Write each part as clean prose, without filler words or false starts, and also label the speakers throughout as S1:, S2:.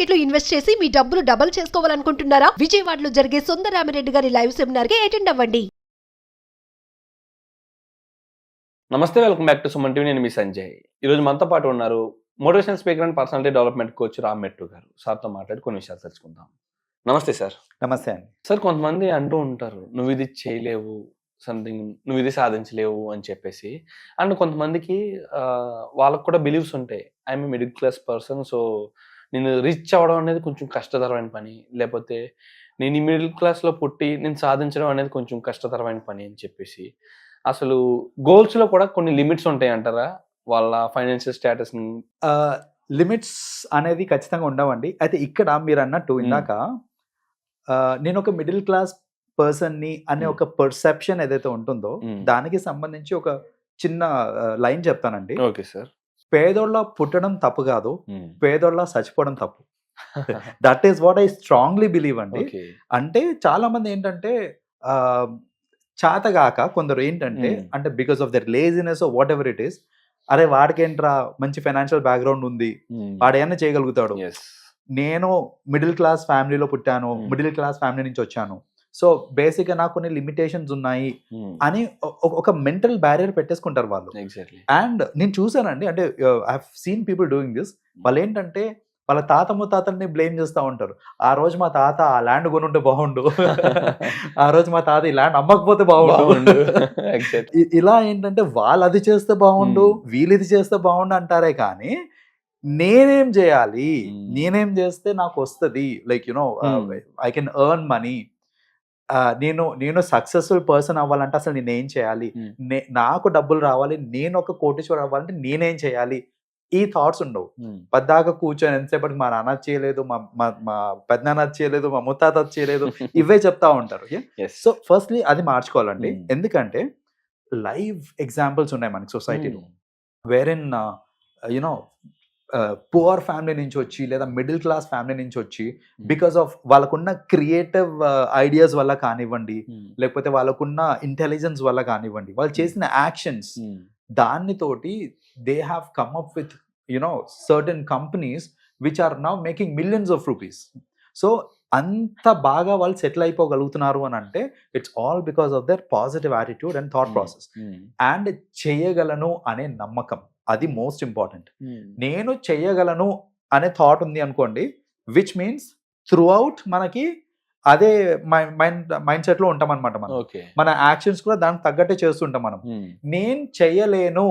S1: Market లో invest చేసి మీ డబ్బులు డబుల్ చేసుకోవాలనుకుంటున్నారా? విజయవాడలో జరిగే సుందరరామిరెడ్డి గారి లైవ్ సెమినార్ కి అటెండ్ అవ్వండి.
S2: నమస్తే, welcome back to Suman TV. నేను మీ సంజయ్. ఈరోజు మనతో పాటు ఉన్నారు motivational speaker and personality development coach Ram మెట్టు గారు. సార్తో మాట్లాడి కొన్ని విషయాలు తెలుసుకుందాం. నమస్తే సార్.
S3: నమస్తే అండి.
S2: సార్, కొంతమంది అంటూ ఉంటారు, నువ్వు ఇది చేయలేవు, సంథింగ్ నువ్వు ఇది సాధించలేవు అని చెప్పేసి. అండ్ కొంతమందికి వాళ్ళకు కూడా బిలీవ్స్ ఉంటాయి. I'm middle class person, so నేను రీచ్ అవ్వడం అనేది కొంచెం కష్టతరమైన పని, లేకపోతే నేను ఈ మిడిల్ క్లాస్లో పుట్టి నేను సాధించడం అనేది కొంచెం కష్టతరమైన పని అని చెప్పేసి. అసలు గోల్స్లో కూడా కొన్ని లిమిట్స్ ఉంటాయి అంటారా? వాళ్ళ ఫైనాన్షియల్ స్టేటస్
S3: లిమిట్స్ అనేది ఖచ్చితంగా ఉండవండి. అయితే ఇక్కడ మీరు అన్నట్టు ఇందాక నేను ఒక మిడిల్ క్లాస్ పర్సన్ని అనే ఒక పర్సెప్షన్ ఏదైతే ఉంటుందో దానికి సంబంధించి ఒక చిన్న లైన్ చెప్తానండి.
S2: Okay sir.
S3: పేదోళ్ళ పుట్టడం తప్పు కాదు, పేదోళ్ళ చచ్చిపోవడం తప్పు. That is what I strongly believe అండి. అంటే చాలా మంది ఏంటంటే చాతగాక కొందరు ఏంటంటే అంటే because of there laziness what ever it is, అరే వాడికేంట్రా మంచి ఫైనాన్షియల్ బ్యాక్గ్రౌండ్ ఉంది, వాడేమన్నా చేయగలుగుతాడు, నేను మిడిల్ క్లాస్ ఫ్యామిలీలో పుట్టాను, మిడిల్ క్లాస్ ఫ్యామిలీ నుంచి వచ్చాను, సో బేసిక్ గా నాకు కొన్ని లిమిటేషన్స్ ఉన్నాయి అని ఒక మెంటల్ బ్యారియర్ పెట్టేసుకుంటారు వాళ్ళు. అండ్ నేను చూసానండి, అంటే I have seen people doing this. వాళ్ళు ఏంటంటే వాళ్ళ తాత ముత్తాతల్ని బ్లేమ్ చేస్తూ ఉంటారు. ఆ రోజు మా తాత ఆ ల్యాండ్ కొనుంటే బాగుండు, ఆ రోజు మా తాత ఈ ల్యాండ్ అమ్మకపోతే బాగుండు. ఇలా ఏంటంటే వాళ్ళు అది చేస్తే బాగుండు, వీళ్ళు ఇది చేస్తే బాగుండు అంటారే కానీ నేనేం చేయాలి, నేనేం చేస్తే నాకు వస్తుంది, like you know I can earn money, నేను సక్సెస్ఫుల్ పర్సన్ అవ్వాలంటే అసలు నేనేం చేయాలి, నాకు డబ్బులు రావాలి, నేను ఒక కోటీశ్వరుడు అవ్వాలంటే నేనేం చేయాలి, ఈ థాట్స్ ఉండవు. పద్దాక కూర్చొని ఎంతసేపటికి మా నాన్న చేయలేదు, మా పెద్దనాన్న చేయలేదు, మా ముత్తాత చేయలేదు, ఇవే చెప్తా ఉంటారు. సో ఫస్ట్లీ అది మార్చుకోవాలండి. ఎందుకంటే లైవ్ ఎగ్జాంపుల్స్ ఉన్నాయి మనకి సొసైటీలో, వేరెన్ యునో పువర్ ఫ్యామిలీ నుంచి వచ్చి లేదా మిడిల్ క్లాస్ ఫ్యామిలీ నుంచి వచ్చి బికాస్ ఆఫ్ వాళ్ళకున్న క్రియేటివ్ ఐడియాస్ వల్ల కానివ్వండి, లేకపోతే వాళ్ళకున్న ఇంటెలిజెన్స్ వల్ల కానివ్వండి, వాళ్ళు చేసిన యాక్షన్స్ దానితోటి they have come up with certain companies which are now making millions of rupees. So అంత బాగా వాళ్ళు సెటిల్ అయిపోగలుగుతున్నారు అని అంటే it's all because of their positive attitude and thought process and చేయగలను అనే నమ్మకం. అది మోస్ట్ ఇంపార్టెంట్. నేను చెయ్యగలను అనే థాట్ ఉంది అనుకోండి, విచ్ మీన్స్ త్రూ అవుట్ మనకి అదే మైండ్ సెట్ లో ఉంటాం అనమాట. మనం మన యాక్షన్స్ కూడా దానికి తగ్గట్టే చేస్తుంటాం. మనం నేను చెయ్యలేను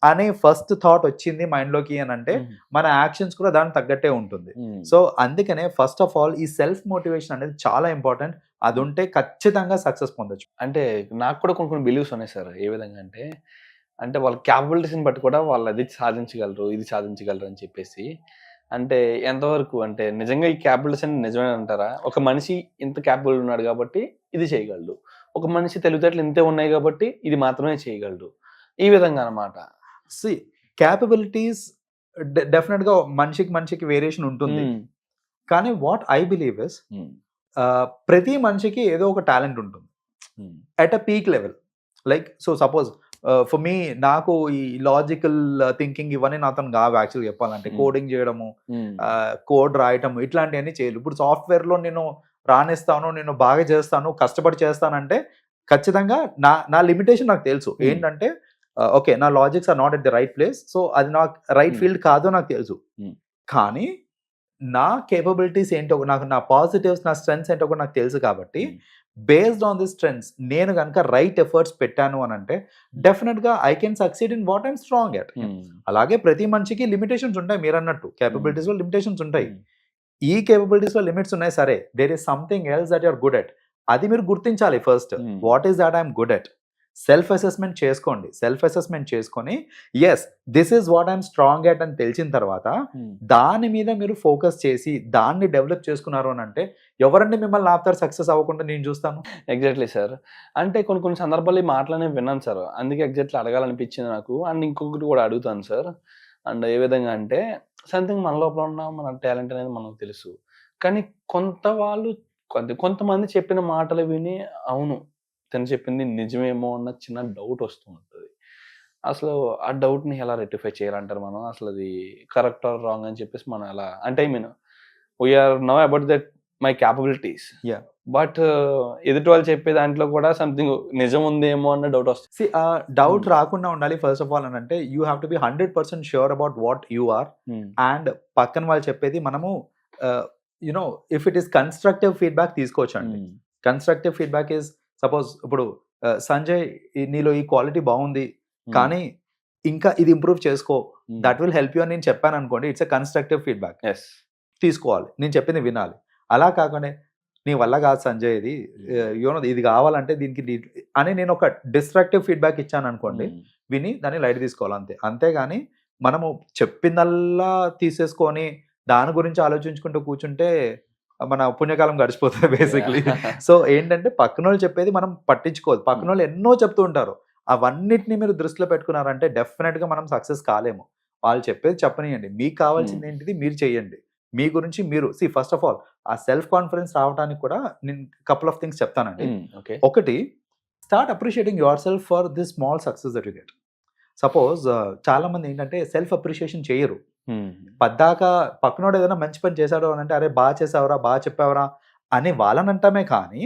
S3: అనే ఫస్ట్ థాట్ వచ్చింది మైండ్ లోకి అని అంటే మన యాక్షన్స్ కూడా దానికి తగ్గట్టే ఉంటుంది. సో అందుకనే ఫస్ట్ ఆఫ్ ఆల్ ఈ సెల్ఫ్ మోటివేషన్ అనేది చాలా ఇంపార్టెంట్. అది ఉంటే ఖచ్చితంగా సక్సెస్ పొందొచ్చు.
S2: అంటే నాకు కూడా కొన్ని బిలీవ్స్ ఉన్నాయి సార్. ఏ విధంగా అంటే వాళ్ళ క్యాపబిలిటీస్ని బట్టి కూడా వాళ్ళు అది సాధించగలరు, ఇది సాధించగలరు అని చెప్పేసి. అంటే ఎంతవరకు అంటే నిజంగా ఈ క్యాపబిలిటీస్ అని నిజమే అంటారా? ఒక మనిషి ఇంత క్యాపబుల్ ఉన్నాడు కాబట్టి ఇది చేయగలడు, ఒక మనిషి తెలివితేటలు ఇంతే ఉన్నాయి కాబట్టి ఇది మాత్రమే చేయగలడు, ఈ విధంగా అన్నమాట.
S3: సి క్యాపబిలిటీస్ డెఫినెట్ గా మనిషికి వేరియేషన్ ఉంటుంది. కానీ వాట్ ఐ బిలీవ్ ఇస్ ప్రతి మనిషికి ఏదో ఒక టాలెంట్ ఉంటుంది at a peak level. Like so suppose for me, నాకు ఈ లాజికల్ థింకింగ్ ఇవన్నీ నాతో కావు యాక్చువల్గా చెప్పాలంటే. కోడింగ్ చేయడము, కోడ్ రాయటము ఇట్లాంటివన్నీ చేయలేదు. ఇప్పుడు సాఫ్ట్వేర్ లో నేను రాణిస్తాను, నేను బాగా చేస్తాను, కష్టపడి చేస్తానంటే ఖచ్చితంగా నా లిమిటేషన్ నాకు తెలుసు. ఏంటంటే ఓకే, నా logics are not at the right place, so అది నాకు రైట్ ఫీల్డ్ కాదు నాకు తెలుసు. కానీ నా కేపబిలిటీస్ ఏంటో, నాకు నా పాజిటివ్స్, నా స్ట్రెంగ్స్ ఏంటో కూడా నాకు తెలుసు. కాబట్టి బేస్డ్ ఆన్ దిస్ స్ట్రెంగ్స్ నేను కనుక రైట్ ఎఫర్ట్స్ పెట్టాను అని అంటే డెఫినెట్ గా I can succeed in what I'm strong at. అలాగే ప్రతి మనిషికి లిమిటేషన్స్ ఉంటాయి. మీరు అన్నట్టు కేపబిలిటీస్ లో లిమిటేషన్స్ ఉంటాయి. ఈ కేపబిలిటీస్ లో లిమిట్స్ ఉన్నాయి, సరే, there is something else that you're good at. అది మీరు గుర్తించాలి first. What is that I'm good at? Self assessment చేసుకోండి. సెల్ఫ్ అసెస్మెంట్ చేసుకొని yes this is what I'm strong at అని తెలిసిన తర్వాత దాని మీద మీరు ఫోకస్ చేసి దాన్ని డెవలప్ చేసుకున్నారు అని అంటే ఎవరండి మిమ్మల్ని ఆపుతారు సక్సెస్ అవ్వకుండా? నేను చూస్తాను.
S2: Exactly sir. అంటే కొన్ని సందర్భాలు ఈ మాటలనే విన్నాను సార్, అందుకే ఎగ్జాక్ట్లీ అడగాలనిపించింది నాకు. అండ్ ఇంకొకటి కూడా అడుగుతాను సార్. అండ్ ఏ విధంగా అంటే సంథింగ్ మన లోపల ఉన్న మన టాలెంట్ అనేది మనకు తెలుసు, కానీ కొంతమంది చెప్పిన మాటలు విని అవును తను చెప్పింది నిజమేమో అన్న చిన్న డౌట్ వస్తూ ఉంటుంది. అసలు ఆ డౌట్ని ఎలా రెక్టిఫై చేయాలంటారు మనం? అసలు అది కరెక్ట్ ఆర్ రాంగ్ అని చెప్పేసి మనం ఎలా అంటే I mean we're know about that my capabilities.
S3: Yeah.
S2: But ఎదుటి వాళ్ళు చెప్పే దాంట్లో కూడా సంథింగ్ నిజం ఉందేమో అన్న డౌట్ వస్తుంది.
S3: డౌట్ రాకుండా ఉండాలి ఫస్ట్ ఆఫ్ ఆల్ అని అంటే you have to be 100% sure about what you are. And పక్కన వాళ్ళు చెప్పేది మనము you know if it is constructive feedback తీసుకోవచ్చు అండి. కన్స్ట్రక్టివ్ ఫీడ్బ్యాక్ ఈస్ సపోజ్ ఇప్పుడు సంజయ్ నీలో ఈ క్వాలిటీ బాగుంది కానీ ఇంకా ఇది ఇంప్రూవ్ చేసుకో, దట్ విల్ హెల్ప్ యూ అని నేను చెప్పాను అనుకోండి, ఇట్స్ ఎ కన్స్ట్రక్టివ్ ఫీడ్బ్యాక్. తీసుకోవాలి, నేను చెప్పింది వినాలి. అలా కాకుండా నీ వల్ల కాదు సంజయ్ ఇది యూనో ఇది కావాలంటే దీనికి అని నేను ఒక డిస్ట్రక్టివ్ ఫీడ్బ్యాక్ ఇచ్చాను అనుకోండి, విని దాన్ని లైట్ తీసుకోవాలి అంతే. అంతేగాని మనము చెప్పిందల్లా తీసేసుకొని దాని గురించి ఆలోచించుకుంటూ కూర్చుంటే మన పుణ్యకాలం గడిచిపోతుంది బేసిక్లీ. సో ఏంటంటే పక్కన వాళ్ళు చెప్పేది మనం పట్టించుకోదు. పక్కన వాళ్ళు ఎన్నో చెప్తూ ఉంటారు, అవన్నిటిని మీరు దృష్టిలో పెట్టుకున్నారంటే డెఫినెట్గా మనం సక్సెస్ కాలేము. వాళ్ళు చెప్పేది చెప్పనియండి, మీకు కావాల్సింది ఏంటిది మీరు చెయ్యండి, మీ గురించి మీరు ఫస్ట్ ఆఫ్ ఆల్ ఆ సెల్ఫ్ కాన్ఫిడెన్స్ రావడానికి కూడా నేను కపుల్ ఆఫ్ థింగ్స్ చెప్తానండి. ఒకటి, start appreciating your self for this small success that you get. Suppose చాలా మంది ఏంటంటే సెల్ఫ్ అప్రిషియేషన్ చేయరు. పద్దాకా పక్కనోడు ఏదైనా మంచి పని చేశాడు అని అంటే అరే బాగా చేసావురా, బాగా చెప్పావురా అని వాళ్ళని అంటామే, కానీ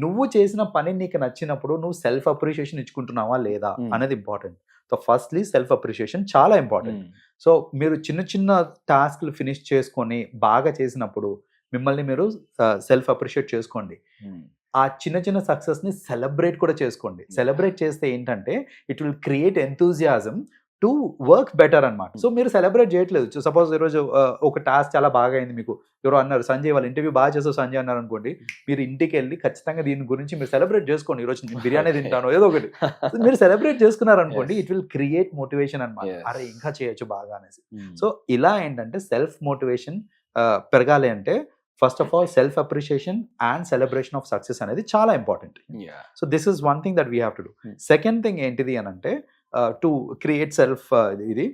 S3: నువ్వు చేసిన పని నీకు నచ్చినప్పుడు నువ్వు సెల్ఫ్ అప్రిషియేషన్ ఇచ్చుకుంటున్నావా లేదా అనేది important. So firstly self appreciation చాలా ఇంపార్టెంట్. సో మీరు చిన్న చిన్న టాస్క్లు ఫినిష్ చేసుకొని బాగా చేసినప్పుడు మిమ్మల్ని మీరు సెల్ఫ్ అప్రిషియేట్ చేసుకోండి. ఆ చిన్న చిన్న సక్సెస్ని సెలబ్రేట్ కూడా చేసుకోండి. సెలబ్రేట్ చేస్తే ఏంటంటే it will create enthusiasm to work better అనమాట. సో మీరు సెలబ్రేట్ చేయట్లేదు. సపోజ్ ఈరోజు ఒక టాస్క్ చాలా బాగా అయింది, మీకు ఎవరో అన్నారు సంజయ్ వాళ్ళ ఇంటర్వ్యూ బాగా చేసావు సంజయ్ అన్నారు అనుకోండి, మీరు ఇంటికి వెళ్ళి ఖచ్చితంగా దీని గురించి మీరు సెలబ్రేట్ చేసుకోండి. ఈరోజు నేను బిర్యానీ తింటాను ఏదో ఒకటి మీరు సెలబ్రేట్ చేసుకున్నారు అనుకోండి, ఇట్ విల్ క్రియేట్ మోటివేషన్ అనమాట. అరే ఇంకా చేయొచ్చు బాగా అనేసి. సో ఇలా ఏంటంటే సెల్ఫ్ మోటివేషన్ పెరగాలి అంటే first of all self appreciation and celebration of success అనేది చాలా important. So this is one thing that we have to do. Second thing ఏంటిది అని అంటే టు క్రియేట్ సెల్ఫ్ ఇది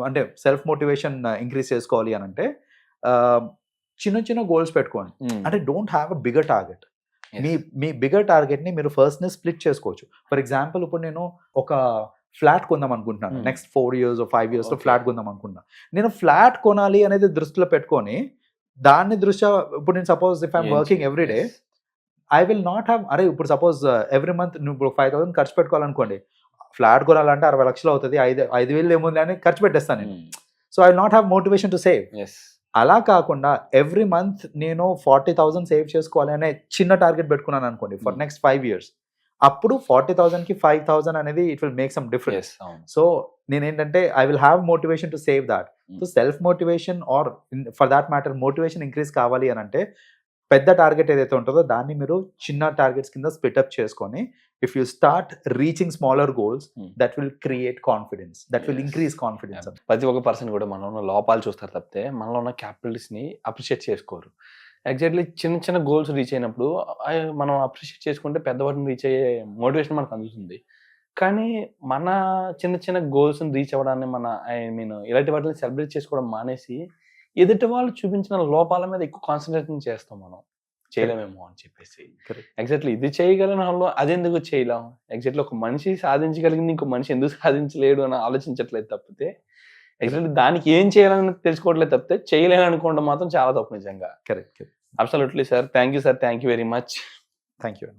S3: అంటే సెల్ఫ్ మోటివేషన్ ఇంక్రీజ్ చేసుకోవాలి అని అంటే చిన్న చిన్న గోల్స్ పెట్టుకోండి. అంటే don't have a bigger target. మీ బిగ్గర్ టార్గెట్ని మీరు ఫస్ట్నే స్ప్లిట్ చేసుకోవచ్చు. ఫర్ ఎగ్జాంపుల్ ఇప్పుడు నేను ఒక ఫ్లాట్ కొందాం అనుకుంటున్నాను, నెక్స్ట్ 4 years 5 years ఫ్లాట్ కొందాం అనుకుంటున్నా. నేను ఫ్లాట్ కొనాలి అనేది దృష్టిలో పెట్టుకొని దాన్ని దృష్ట్యా ఇప్పుడు నేను suppose if I'm working every day I will not have అరే ఇప్పుడు సపోజ్ ఎవ్రీ మంత్ నువ్వు ఇప్పుడు 5,000 ఖర్చు పెట్టుకోవాలనుకోండి, ఫ్లాట్ కొనాలంటే 60 లక్షలు అవుతుంది, 5,000 ఏముంది అని ఖర్చు పెట్టేస్తాను నేను. So I will not have motivation to save. అలా కాకుండా ఎవ్రీ మంత్ నేను 40,000 సేవ్ చేసుకోవాలి అనే చిన్న టార్గెట్ పెట్టుకున్నాను అనుకోండి ఫర్ నెక్స్ట్ 5 years. అప్పుడు 40,000కి 5,000 అనేది it will make some difference. So నేనేంటంటే I will have motivation to save that. So self motivation or for that matter motivation increase కావాలి అని అంటే పెద్ద టార్గెట్ ఏదైతే ఉంటుందో దాన్ని మీరు చిన్న టార్గెట్స్ కింద స్ప్లిటప్ చేసుకొని if you start reaching smaller goals that will create confidence, that will increase confidence.
S2: ప్రతి ఒక్క పర్సన్ కూడా మనలో ఉన్న లోపాలు చూస్తారు తప్పితే మనలో ఉన్న క్యాపబిలిటీస్ని అప్రిషియేట్ చేసుకోరు. ఎగ్జాక్ట్లీ చిన్న చిన్న గోల్స్ రీచ్ అయినప్పుడు మనం అప్రిషియేట్ చేసుకుంటే పెద్ద వాటిని రీచ్ అయ్యే మోటివేషన్ మనకు అందుతుంది. కానీ మన చిన్న చిన్న గోల్స్ని రీచ్ అవ్వడాన్ని ఇలాంటి వాటిని సెలబ్రేట్ చేసుకోవడం మానేసి ఎదుటి వాళ్ళు చూపించిన లోపాల మీద ఎక్కువ కాన్సన్ట్రేషన్ చేస్తాం, మనం చేయలేమేమో అని చెప్పేసి. ఎగ్జాక్ట్లీ ఇది చేయగలిగిన వాళ్ళు అదెందుకు చేయలేం. ఎగ్జాక్ట్లీ ఒక మనిషి సాధించగలిగింది ఇంకో మనిషి ఎందుకు సాధించలేడు అని ఆలోచించట్లేదు తప్పితే ఎగ్జాక్ట్లీ దానికి ఏం చేయాలని తెలుసుకోవట్లేదు తప్పితే చేయలేని అనుకోవడం మాత్రం చాలా తప్పు నిజంగా.
S3: Correct.
S2: Absolutely sir. Thank you sir. Thank you very much.
S3: Thank you.